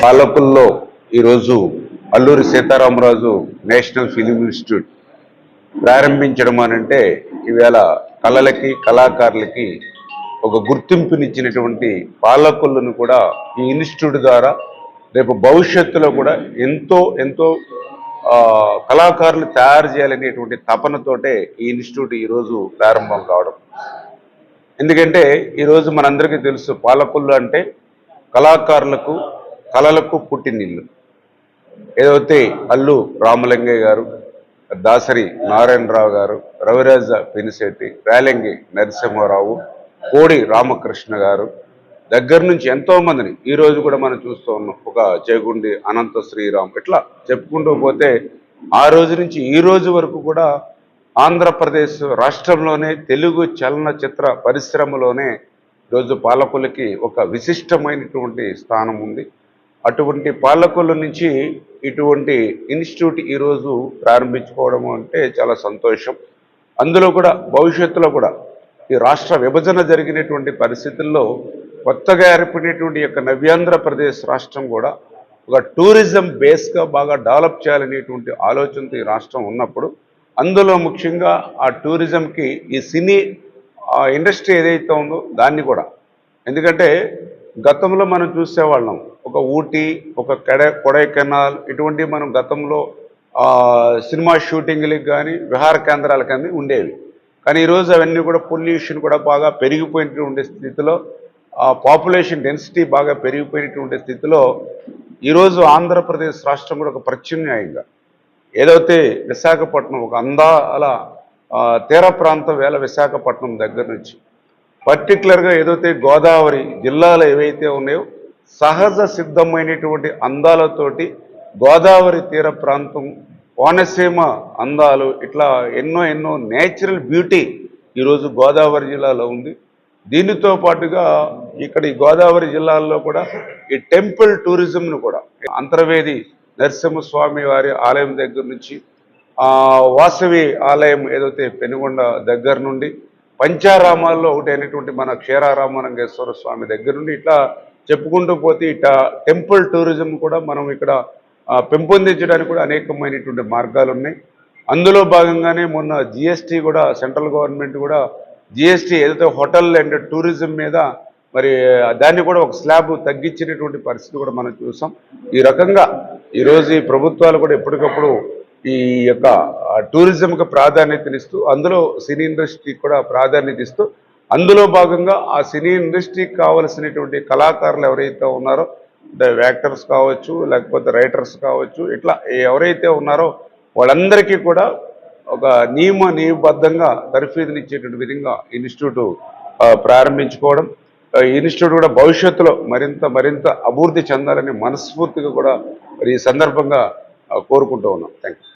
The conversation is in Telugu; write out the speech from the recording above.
పాలకుల్లో ఈరోజు Alluri Sitaramaraju national film institute ప్రారంభించడం అనంటే ఈవేళ కళలకి కళాకారులకి ఒక గుర్తింపునిచ్చినటువంటి పాలకులను కూడా ఈ ఇన్స్టిట్యూట్ ద్వారా రేపు భవిష్యత్తులో కూడా ఎంతో ఎంతో కళాకారులు తయారు చేయాలనేటువంటి తపనతోటే ఈ ఇన్స్టిట్యూట్ ఈరోజు ప్రారంభం కావడం. ఎందుకంటే ఈరోజు మనందరికీ తెలుసు పాలకులు అంటే కళాకారులకు కళలకు పుట్టినిల్లు. ఏదైతే అల్లు రామలింగయ్య గారు, దాసరి నారాయణరావు గారు, రవిరాజ పినిశెట్టి, రేలంగి నరసింహారావు, కోడి రామకృష్ణ గారు దగ్గర నుంచి ఎంతో మందిని ఈరోజు కూడా మనం చూస్తూ ఉన్నాం. ఒక జయగుండి అనంత శ్రీరామ్, ఇట్లా చెప్పుకుంటూ పోతే ఆ రోజు నుంచి ఈ రోజు వరకు కూడా ఆంధ్రప్రదేశ్ రాష్ట్రంలోనే తెలుగు చలనచిత్ర పరిశ్రమలోనే ఈరోజు పాలకులకి ఒక విశిష్టమైనటువంటి స్థానం ఉంది. అటువంటి పాలకుల నుంచి ఇటువంటి ఇన్స్టిట్యూట్ ఈరోజు ప్రారంభించుకోవడం అంటే చాలా సంతోషం. అందులో కూడా భవిష్యత్తులో కూడా ఈ రాష్ట్ర విభజన జరిగినటువంటి పరిస్థితుల్లో కొత్తగా ఏర్పడినటువంటి యొక్క నవ్యాంధ్రప్రదేశ్ రాష్ట్రం కూడా ఒక టూరిజం బేస్గా బాగా డెవలప్ చేయాలనేటువంటి ఆలోచనతో ఈ రాష్ట్రం ఉన్నప్పుడు అందులో ముఖ్యంగా ఆ టూరిజంకి ఈ సినీ ఇండస్ట్రీ ఏదైతే ఉందో దాన్ని కూడా, ఎందుకంటే గతంలో మనం చూసేవాళ్ళం ఒక ఊటీ, ఒక కొడైకెనాల్ ఇటువంటి మనం గతంలో సినిమా షూటింగ్లకు కానీ విహార కేంద్రాలకు కానీ ఉండేవి. కానీ ఈరోజు అవన్నీ కూడా పొల్యూషన్ కూడా బాగా పెరిగిపోయినటువంటి స్థితిలో, పాపులేషన్ డెన్సిటీ బాగా పెరిగిపోయినటువంటి స్థితిలో ఈరోజు ఆంధ్రప్రదేశ్ రాష్ట్రం కూడా ఒక ప్రత్యామ్నాయంగా ఏదైతే విశాఖపట్నం ఒక అందాల తీర ప్రాంతం వేళ విశాఖపట్నం దగ్గర నుంచి పర్టికులర్గా ఏదైతే గోదావరి జిల్లాలు ఏవైతే ఉన్నాయో సహజ సిద్ధమైనటువంటి అందాలతోటి గోదావరి తీర ప్రాంతం, కోనసీమ అందాలు, ఇట్లా ఎన్నో ఎన్నో నేచురల్ బ్యూటీ ఈరోజు గోదావరి జిల్లాలో ఉంది. దీనితో పాటుగా ఇక్కడ ఈ గోదావరి జిల్లాల్లో కూడా ఈ టెంపుల్ టూరిజంను కూడా అంతర్వేది నరసింహస్వామి వారి ఆలయం దగ్గర నుంచి వాసవి ఆలయం ఏదైతే పెనుగొండ దగ్గర నుండి పంచారామాల్లో ఒకటి అయినటువంటి మన క్షీరారామలింగేశ్వర స్వామి దగ్గర నుండి ఇట్లా చెప్పుకుంటూ పోతే ఇట్లా టెంపుల్ టూరిజం కూడా మనం ఇక్కడ పెంపొందించడానికి కూడా అనేకమైనటువంటి మార్గాలు ఉన్నాయి. అందులో భాగంగానే మొన్న జిఎస్టీ కూడా సెంట్రల్ గవర్నమెంట్ కూడా జిఎస్టీ ఏదైతే హోటల్ అండ్ టూరిజం మీద మరి దాన్ని కూడా ఒక స్లాబ్ తగ్గించినటువంటి పరిస్థితి కూడా మనం చూసాం. ఈ రకంగా ఈరోజు ఈ ప్రభుత్వాలు కూడా ఎప్పటికప్పుడు ఈ యొక్క టూరిజంకి ప్రాధాన్యతనిస్తూ అందులో సినీ ఇండస్ట్రీకి కూడా ప్రాధాన్యత ఇస్తూ అందులో భాగంగా ఆ సినీ ఇండస్ట్రీకి కావలసినటువంటి కళాకారులు ఎవరైతే ఉన్నారో, అంటే యాక్టర్స్ కావచ్చు, లేకపోతే రైటర్స్ కావచ్చు, ఇట్లా ఎవరైతే ఉన్నారో వాళ్ళందరికీ కూడా ఒక నియమబద్ధంగా తర్ఫీదునిచ్చేటువంటి విధంగా ఇన్స్టిట్యూట్ ప్రారంభించుకోవడం, ఇన్స్టిట్యూట్ కూడా భవిష్యత్తులో మరింత అభివృద్ధి చెందాలని మనస్ఫూర్తిగా కూడా ఈ సందర్భంగా కోరుకుంటూ ఉన్నాం. Thank you.